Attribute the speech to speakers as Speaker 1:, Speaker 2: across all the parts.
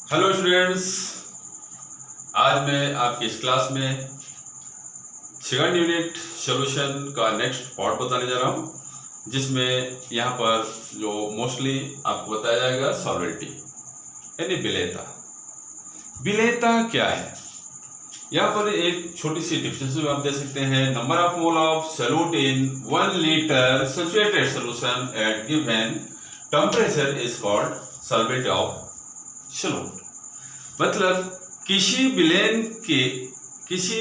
Speaker 1: Hello students, आज मैं आपकी इस क्लास में सेकंड यूनिट सॉल्यूशन का नेक्स्ट पार्ट बताने जा रहा हूं, जिसमें यहाँ पर जो मोस्टली आपको बताया जाएगा सॉल्वेंटी यानी विलेयता। विलेयता क्या है? यहाँ पर एक छोटी सी डिफिनेशन आप दे सकते हैं। Number of mole of solute in 1 litre saturated solution at given temperature is called solvent of solute. मतलब किसी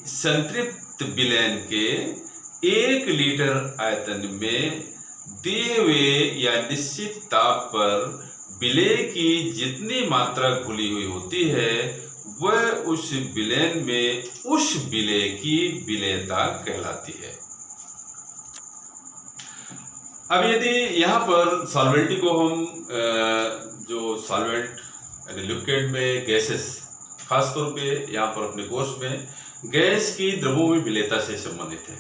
Speaker 1: संतृप्त विलयन के 1 लीटर आयतन में दिए हुए या निश्चित ताप पर विलेय की जितनी मात्रा घुली हुई होती है वह उस विलयन में उस विलेय की विलेयता कहलाती है। अब यदि यहाँ पर सॉल्वेंटी को हम जो सॉल्वेंट यानी लिक्विड में गैसेस, खासतौर पे यहाँ पर अपने कोर्स में गैस की द्रवों में विलेयता से संबंधित है,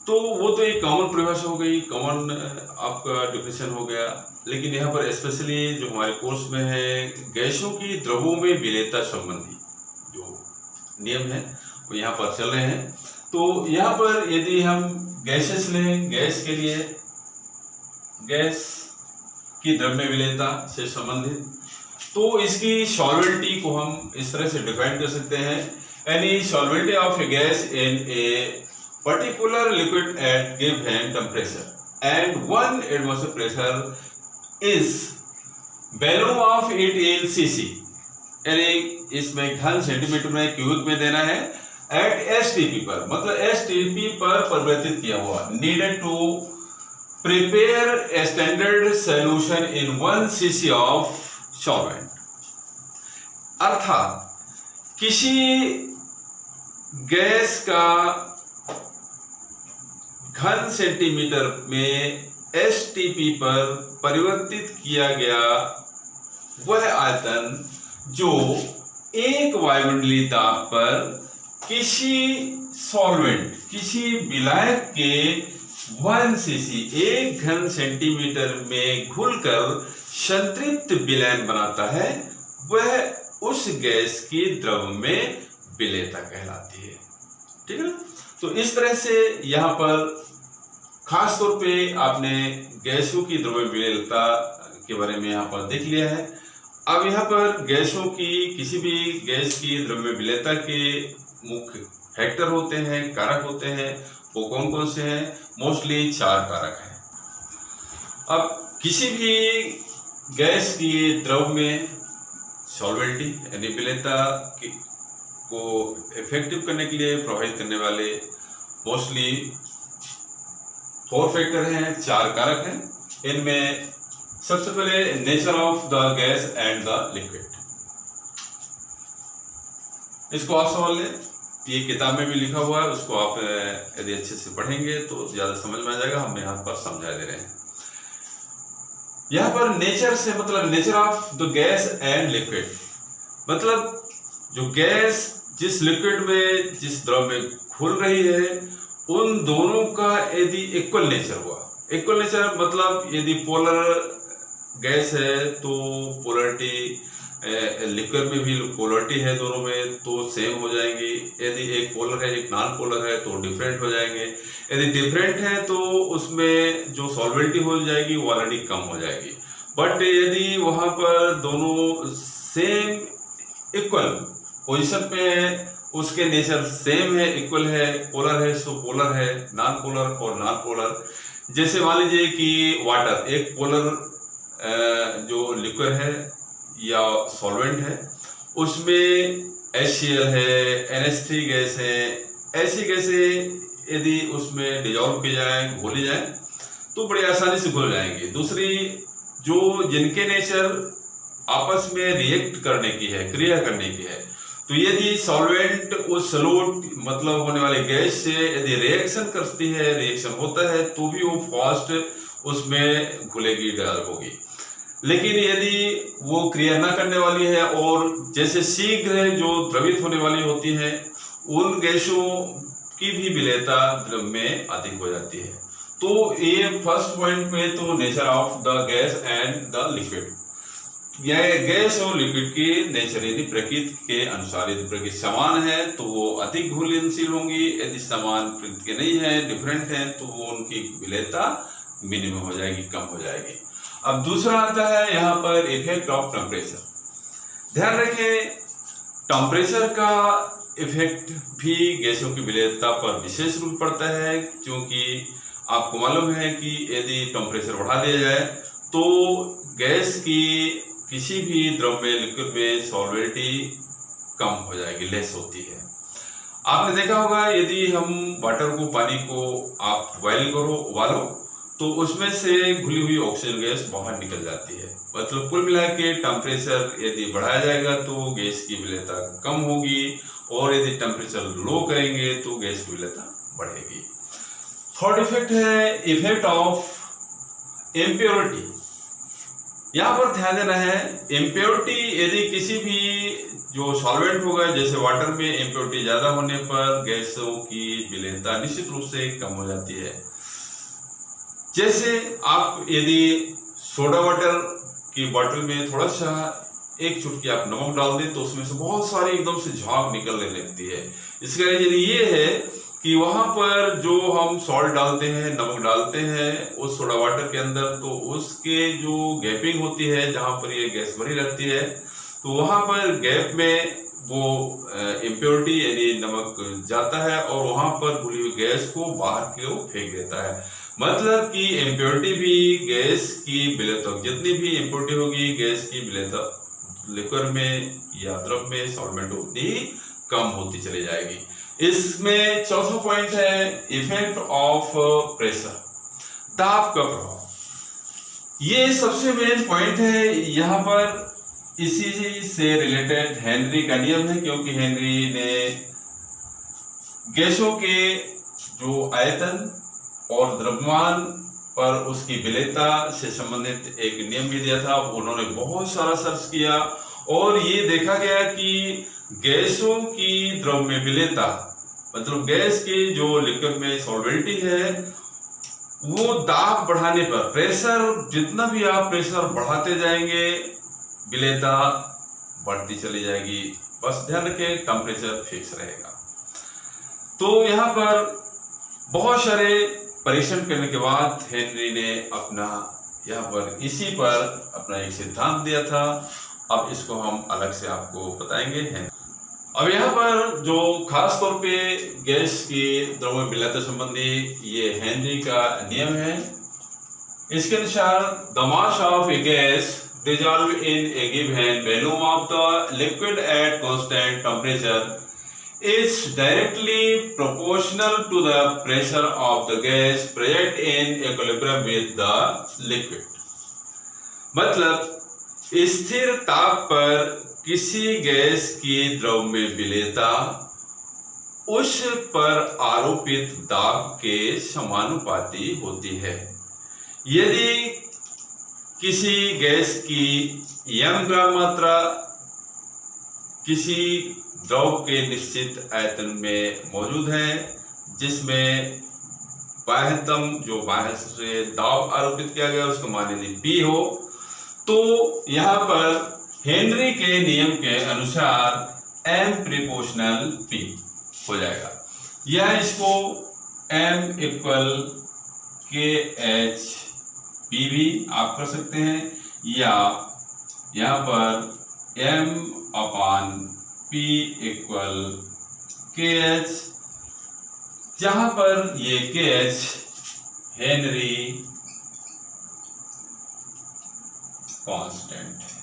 Speaker 1: तो वो तो एक कॉमन परिभाषा हो गई, कॉमन आपका डिफिनेशन हो गया। लेकिन यहाँ पर स्पेशली जो हमारे कोर्स में है गैसों की द्रवों में विलेयता संबंधी जो नियम है वो यहाँ पर चल रहे हैं। तो यहाँ पर यदि हम गैसेस लें, गैस के लिए गैस की द्रव्य विलेयता से संबंधित, तो इसकी सॉल्वेंटी को हम इस तरह से डिफाइन कर सकते हैं। Any solubility of a gas in a particular liquid at given temperature and 1 atmospheric pressure is volume of it in cc, यानी इसमें घन सेंटीमीटर में क्यूबिक में देना है एट एसटीपी पर, मतलब एसटीपी पर परिवर्तित किया हुआ, needed to prepare a standard solution in 1 cc of solvent. अर्थात किसी गैस का घन सेंटीमीटर में एसटीपी पर परिवर्तित किया गया वह आयतन जो एक वायुमंडलीय ताप पर किसी सॉल्वेंट, किसी विलायक के 1 सीसी 1 घन सेंटीमीटर में घुलकर संतृप्त विलयन बनाता है, वह उस गैस की द्रव में विलेयता कहलाती है। ठीक है ना? तो इस तरह से यहाँ पर खास तौर पे आपने गैसों की द्रव्य विलेयता के बारे में यहाँ पर देख लिया है। अब यहाँ पर गैसों की, किसी भी गैस की द्रव्य विलेयता के मुख्य फैक्टर होते हैं, कारक होते हैं। वो कौन कौन से हैं? मोस्टली 4 कारक हैं। अब किसी भी गैस की द्रव में सॉल्वेंटी यानी विलेयता को इफेक्टिव करने के लिए प्रभावित करने वाले मोस्टली 4 फैक्टर हैं, 4 कारक हैं। इनमें सबसे पहले nature of the gas and the liquid, इसको आप समझ लें। ये किताब में भी लिखा हुआ है, उसको आप यदि अच्छे से पढ़ेंगे तो ज्यादा समझ में आ जाएगा। हम यहाँ पर समझा दे रहे हैं। यहाँ पर नेचर से मतलब nature of the gas and liquid, मतलब जो गैस जिस लिक्विड में, जिस द्रव में घुल रही है, उन दोनों का यदि इक्वल नेचर हुआ। इक्वल नेचर मतलब यदि पोलर गैस है तो पोलरिटी, लिक्विड में भी पोलरिटी है दोनों में, तो सेम हो जाएंगी। यदि एक पोलर है, एक नॉन पोलर है, तो डिफरेंट हो जाएंगे। यदि डिफरेंट है तो उसमें जो सॉल्वेंटी हो जाएगी वो ऑलरेडी कम हो जाएगी। बट यदि वहां पर दोनों सेम इक्वल पोजीशन पे है, उसके नेचर सेम है, इक्वल है, पोलर है सो पोलर है, नॉन पोलर और नॉन पोलर। जैसे मान लीजिए कि वाटर एक पोलर जो लिक्विड है या सॉल्वेंट है, उसमें HCl है, NH3 गैस है, ऐसी गैसें यदि उसमें डिजॉल्व की जाए, घोली जाए, तो बड़ी आसानी से घुल जाएंगी। दूसरी जो जिनके नेचर आपस में रिएक्ट करने की है, क्रिया करने की है, तो यदि सॉल्वेंट उस सॉल्यूट मतलब होने वाली गैस से यदि रिएक्शन करती है, रिएक्शन होता है, तो भी वो फास्ट उसमें घुलेगी, डिजॉल्व होगी। लेकिन यदि वो क्रिया न करने वाली है और जैसे शीघ्र जो द्रवित होने वाली होती है, उन गैसों की भी विलेयता द्रव में अधिक हो जाती है। तो ये फर्स्ट पॉइंट में तो nature of the gas and the liquid. Gas और लिक्विड की नेचर, यदि प्रकृति के अनुसार, यदि प्रकृति समान है तो वो अधिक घुलनशील होंगी, यदि समान प्रकृति के नहीं है, डिफरेंट है, तो वो उनकी विलेयता मिनिमम हो जाएगी, कम हो जाएगी। अब दूसरा आता है यहाँ पर इफेक्ट ऑफ टेम्परेचर। ध्यान रखें, टेम्परेचर का इफेक्ट भी गैसों की विलेयता पर विशेष रूप पड़ता है, क्योंकि आपको मालूम है कि यदि टेम्परेचर बढ़ा दिया जाए तो गैस की किसी भी द्रव में, लिक्विड में सॉल्वेबिलिटी कम हो जाएगी, लेस होती है। आपने देखा होगा, यदि हम वाटर को, पानी को आप बॉयल करो, उबालो, तो उसमें से घुली हुई ऑक्सीजन गैस बाहर निकल जाती है। मतलब कुल मिला के टेम्परेचर यदि बढ़ाया जाएगा तो गैस की विलेयता कम होगी, और यदि टेम्परेचर लो करेंगे तो गैस की विलेयता बढ़ेगी। थर्ड इफेक्ट है इफेक्ट ऑफ इम्प्योरिटी। यहाँ पर ध्यान देना है, इम्प्योरिटी यदि किसी भी जो सॉल्वेंट होगा, जैसे वाटर में इम्प्योरिटी ज्यादा होने पर गैसों की विलेयता निश्चित रूप से कम हो जाती है। जैसे आप यदि सोडा वाटर की बोतल में थोड़ा सा एक चुटकी आप नमक डाल दें तो उसमें से बहुत सारी एकदम से झाग निकलने लगती है। इसका रीजन ये है कि वहां पर जो हम सॉल्ट डालते हैं, नमक डालते हैं उस सोडा वाटर के अंदर, तो उसके जो गैपिंग होती है, जहां पर ये गैस भरी रहती है, तो वहां पर गैप में वो इम्प्योरिटी यानी नमक जाता है और वहां पर घुली हुई गैस को बाहर की ओर फेंक देता है। मतलब कि इम्प्योरिटी भी गैस की विलेयता, जितनी भी इम्प्योरिटी होगी गैस की विलेयता लिक्विड में या द्रव में, सॉल्वेंट उतनी कम होती चली जाएगी। इसमें चौथा पॉइंट है इफेक्ट ऑफ प्रेशर, दाब का प्रभाव। ये सबसे मेन पॉइंट है। यहाँ पर इसी से रिलेटेड हेनरी का नियम है, क्योंकि हेनरी ने गैसों के जो आयतन और द्रव्यमान पर उसकी विलेयता से संबंधित एक नियम भी दिया था। उन्होंने बहुत सारा सर्च किया और ये देखा गया कि गैसों की द्रव में विलेयता, मतलब गैस की जो लिक्विड में सॉल्वेबिलिटी है, वो दाब बढ़ाने पर, प्रेशर जितना भी आप प्रेशर बढ़ाते जाएंगे विलेयता बढ़ती चली जाएगी। बस ध्यान रखें, टेम्परेचर फिक्स रहेगा। तो यहाँ पर बहुत सारे परीक्षण करने के बाद हेनरी ने अपना यहाँ पर इसी पर अपना एक सिद्धांत दिया था। अब इसको हम अलग से आपको बताएंगे। अब यहाँ पर जो खास तौर पे गैस की द्रव में विलेयता संबंधी ये हेनरी का नियम है। इसके अनुसार the mass of a gas dissolve in a given volume of the liquid at constant temperature is directly proportional to the pressure of the gas present in equilibrium with the liquid। मतलब स्थिर ताप पर किसी gas की द्रव में विलेयता उस पर आरोपित दाब के समानुपाती होती है। यदि किसी गैस की m ग्राम मात्रा किसी द्रव के निश्चित आयतन में मौजूद है, जिसमें बाह्यतम जो बाह्य से दाब आरोपित किया गया उसका मान यदि P हो, तो यहाँ पर हेनरी के नियम के अनुसार m प्रोपोर्शनल P हो जाएगा। या इसको m इक्वल KH P भी आप कर सकते हैं, या यहाँ पर m अपान P इक्वल KH, जहां पर ये KH हेनरी कांस्टेंट है।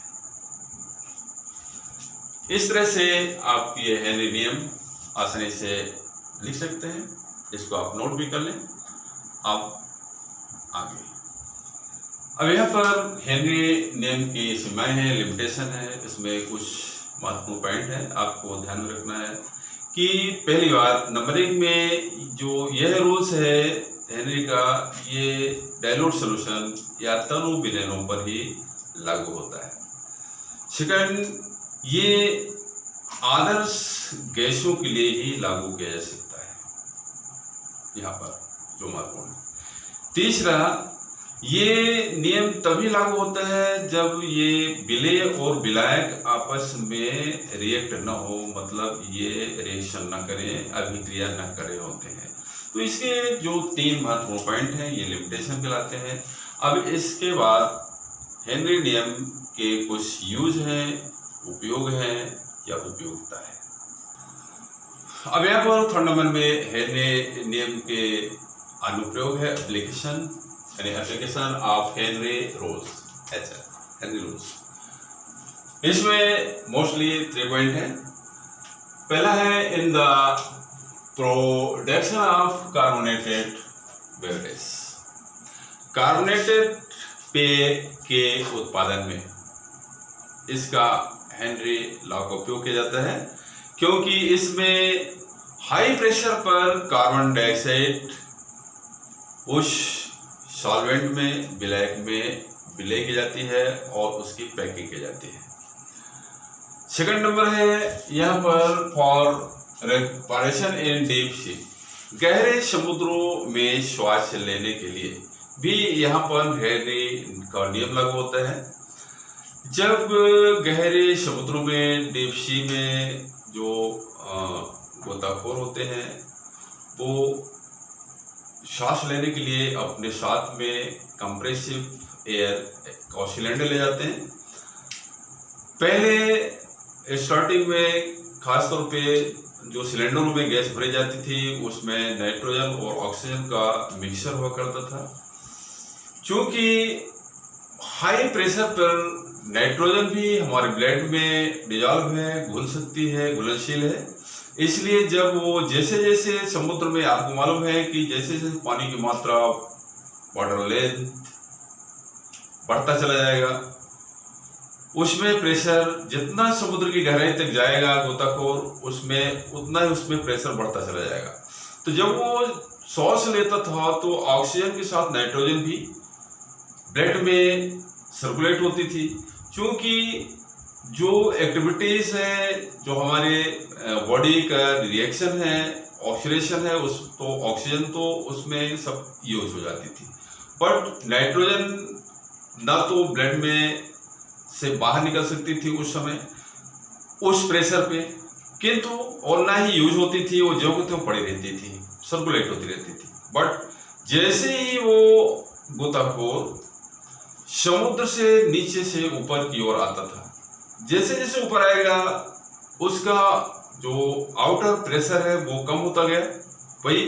Speaker 1: इस तरह से आप ये हेनरी नियम आसानी से लिख सकते हैं। इसको आप नोट भी कर लें। आप आगे अब यहाँ पर हेनरी नियम की सीमाएं हैं, लिमिटेशन है। इसमें कुछ महत्वपूर्ण पॉइंट है, आपको ध्यान में रखना है कि पहली बात नंबरिंग में जो यह रूल्स है हेनरी का, ये डाइल्यूट सॉल्यूशन या तनु विलयनों पर ही लागू होता है। सेकंड, ये आदर्श गैसों के लिए ही लागू किया जा सकता है, यहाँ पर जो महत्वपूर्ण है। तीसरा, ये नियम तभी लागू होता है जब ये विलेय और विलायक आपस में रिएक्ट न हो, मतलब ये रिएक्शन न करें, अभिक्रिया न करे होते हैं। तो इसके जो 3 महत्वपूर्ण पॉइंट हैं ये लिमिटेशन कहलाते हैं। अब इसके बाद हेनरी नियम के कुछ यूज हैं, उपयोग हैं या उपयोगिता है। अब यहाँ पर थर्ड नंबर में हेनरी नियम के अनुप्रयोग है, एप्लीकेशन, यानी application of Henry rules, Henry rules. इसमें मोस्टली 3 पॉइंट है। पहला है in the production of carbonated beverage, carbonated पेय के उत्पादन में इसका हेनरी लॉ का उपयोग किया जाता है, क्योंकि इसमें हाई प्रेशर पर कार्बन डाइऑक्साइड उस सॉल्वेंट में, विलायक में विलय की जाती है और उसकी पैकिंग की जाती है। सेकंड नंबर है यहाँ पर for respiration in deep sea, गहरे समुद्रों में श्वास लेने के लिए भी यहाँ पर हेनरी का नियम लागू होता है। जब गहरे समुद्रों में, डीप सी में जो गोताखोर होते हैं वो सांस लेने के लिए अपने साथ में कंप्रेसिव एयर का सिलेंडर ले जाते हैं। पहले स्टार्टिंग में खासतौर पे जो सिलेंडरों में गैस भरी जाती थी उसमें नाइट्रोजन और ऑक्सीजन का मिक्सचर हुआ करता था। क्योंकि हाई प्रेशर पर नाइट्रोजन भी हमारे ब्लड में डिजॉल्व है, घुल सकती है, घुलनशील है, इसलिए जब वो जैसे जैसे समुद्र में, आपको मालूम है कि जैसे जैसे पानी की मात्रा, वाटर लेंथ बढ़ता चला जाएगा, उसमें प्रेशर जितना समुद्र की गहराई तक जाएगा गोताखोर, उसमें उतना ही उसमें प्रेशर बढ़ता चला जाएगा। तो जब वो सांस लेता था तो ऑक्सीजन के साथ नाइट्रोजन भी ब्लड में सर्कुलेट होती थी। क्योंकि जो एक्टिविटीज है, जो हमारे बॉडी का रिएक्शन है, ऑक्सीडेशन है, उस तो ऑक्सीजन तो उसमें सब यूज हो जाती थी, बट नाइट्रोजन ना तो ब्लड में से बाहर निकल सकती थी उस समय उस प्रेशर पे, किंतु और ना ही यूज होती थी, वो जो को पड़ी रहती थी, सर्कुलेट होती रहती थी। बट जैसे ही वो गोताखोर समुद्र से नीचे से ऊपर की ओर आता था, जैसे जैसे ऊपर आएगा उसका जो आउटर प्रेशर है वो कम होता गया। भाई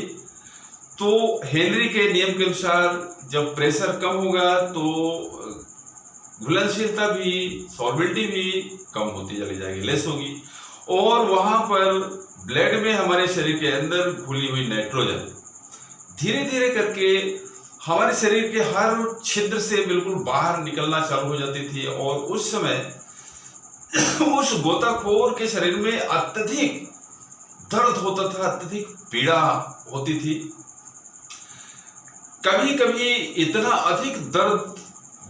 Speaker 1: तो हेनरी के नियम के अनुसार जब प्रेशर कम होगा तो घुलनशीलता भी, सॉल्वेंटी भी कम होती चली जाएगी, लेस होगी, और वहां पर ब्लड में हमारे शरीर के अंदर घुली हुई नाइट्रोजन धीरे धीरे करके हमारे शरीर के हर छिद्र से बिल्कुल बाहर निकलना चालू हो जाती थी। और उस समय उस गोताखोर के शरीर में अत्यधिक दर्द होता था, अत्यधिक पीड़ा होती थी। कभी कभी इतना अधिक दर्द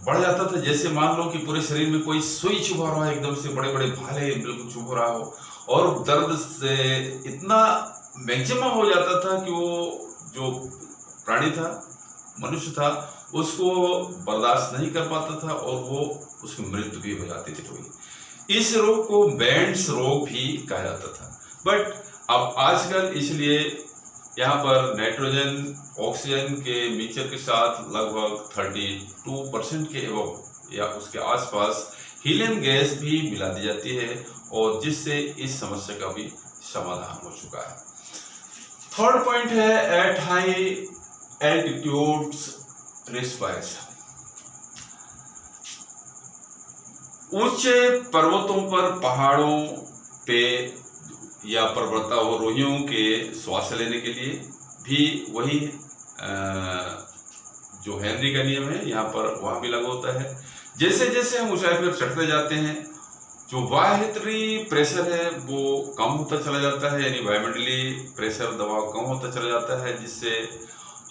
Speaker 1: बढ़ जाता था जैसे मान लो कि पूरे शरीर में कोई सुई चुभा रहा है, एकदम से बड़े बड़े भाले बिल्कुल चुभ रहा हो, और दर्द से इतना मैक्सिमम हो जाता था कि वो जो प्राणी था, मनुष्य था, उसको बर्दाश्त नहीं कर पाता था और वो उसकी मृत्यु भी हो जाती थी। कोई इस रोग को बैंड्स रोग भी कहा जाता था। बट अब आजकल इसलिए यहाँ पर नाइट्रोजन ऑक्सीजन के मिक्सचर के साथ लगभग 32% के एवं या उसके आसपास हीलियम गैस भी मिला दी जाती है, और जिससे इस समस्या का भी समाधान हो चुका है। थर्ड पॉइंट है एट हाई एल्टीट्यूड्स रेस्पिरेशन। ऊंचे पर्वतों पर, पहाड़ों पे या पर्वतारोहियों के श्वास लेने के लिए भी वही जो हेनरी का नियम है यहाँ पर वह भी लागू होता है। जैसे जैसे हम ऊंचाई पर चढ़ते जाते हैं जो बाह्यतरी प्रेशर है वो कम होता चला जाता है, यानी वायुमंडलीय प्रेशर दबाव कम होता चला जाता है, जिससे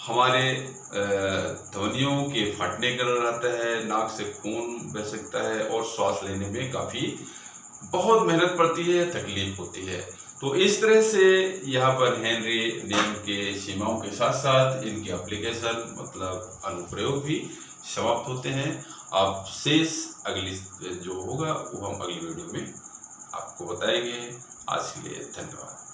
Speaker 1: हमारे ध्वनियों के फटने का डर रहता है, नाक से खून बह सकता है और सांस लेने में काफ़ी बहुत मेहनत पड़ती है, तकलीफ होती है। तो इस तरह से यहाँ पर हेनरी नियम के सीमाओं के साथ साथ इनकी एप्लीकेशन मतलब अनुप्रयोग भी समाप्त होते हैं। अब शेष अगली जो होगा वो हम अगली वीडियो में आपको बताएंगे। आज के लिए धन्यवाद।